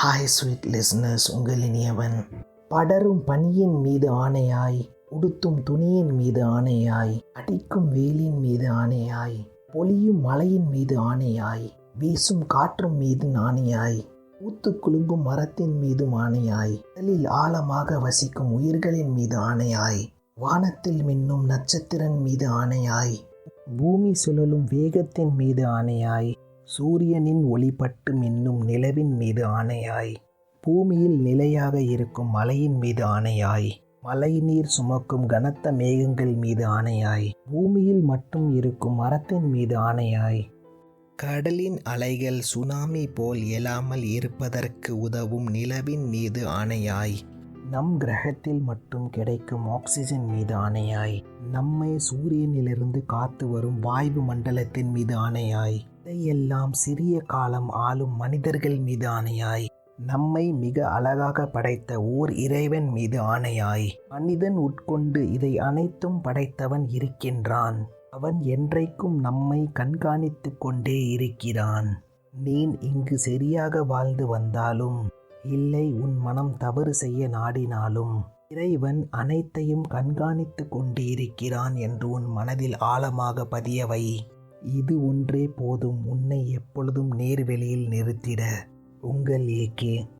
Hi sweet listeners, உங்கள் இனியவன். படரும் பனியின் மீது ஆணையாய், உடுத்தும் துணியின் மீது ஆணையாய், அடிக்கும் வெயிலின் மீது ஆணையாய், பொழியும் மலையின் மீது ஆணையாய், வீசும் காற்றும் மீது ஆணையாய், பூத்து குலுங்கும் மரத்தின் மீது ஆணையாய், கடலில் ஆழமாக வசிக்கும் உயிர்களின் மீது ஆணையாய், வானத்தில் மின்னும் நட்சத்திரன் மீது ஆணையாய், பூமி சுழலும் வேகத்தின் மீது ஆணையாய், சூரியனின் ஒளிபட்டு மின்னும் நிலவின் மீது ஆணையாய், பூமியில் நிலையாக இருக்கும் மலையின் மீது ஆணையாய், மழை நீர் சுமக்கும் கனத்த மேகங்கள் மீது ஆணையாய், பூமியில் மட்டும் இருக்கும் மரத்தின் மீது ஆணையாய், கடலின் அலைகள் சுனாமி போல் எழாமல் இருப்பதற்கு உதவும் நிலவின் மீது ஆணையாய், நம் கிரகத்தில் மட்டும் கிடைக்கும் ஆக்சிஜன் மீது ஆணையாய், நம்மை சூரியனிலிருந்து காத்து வரும் வாயு மண்டலத்தின் மீது ஆணையாய், இதையெல்லாம் சிறிய காலம் ஆளும் மனிதர்கள் மீது ஆணையாய், நம்மை மிக அழகாக படைத்த ஓர் இறைவன் மீது ஆணையாய், மனிதன் உட்கொண்டு இதை அனைத்தும் படைத்தவன் இருக்கின்றான். அவன் என்றைக்கும் நம்மை கண்காணித்து கொண்டே இருக்கிறான். நீ இங்கு சரியாக வாழ்ந்து வந்தாலும் இல்லை உன் மனம் தவறு செய்ய நாடினாலும் இறைவன் அனைத்தையும் கண்காணித்து கொண்டு இருக்கிறான் என்று உன் மனதில் ஆழமாக பதியவை. இது ஒன்றே போதும் உன்னை எப்பொழுதும் நேர்வெளியில் நிறுத்திட. உங்கள் ஏகே.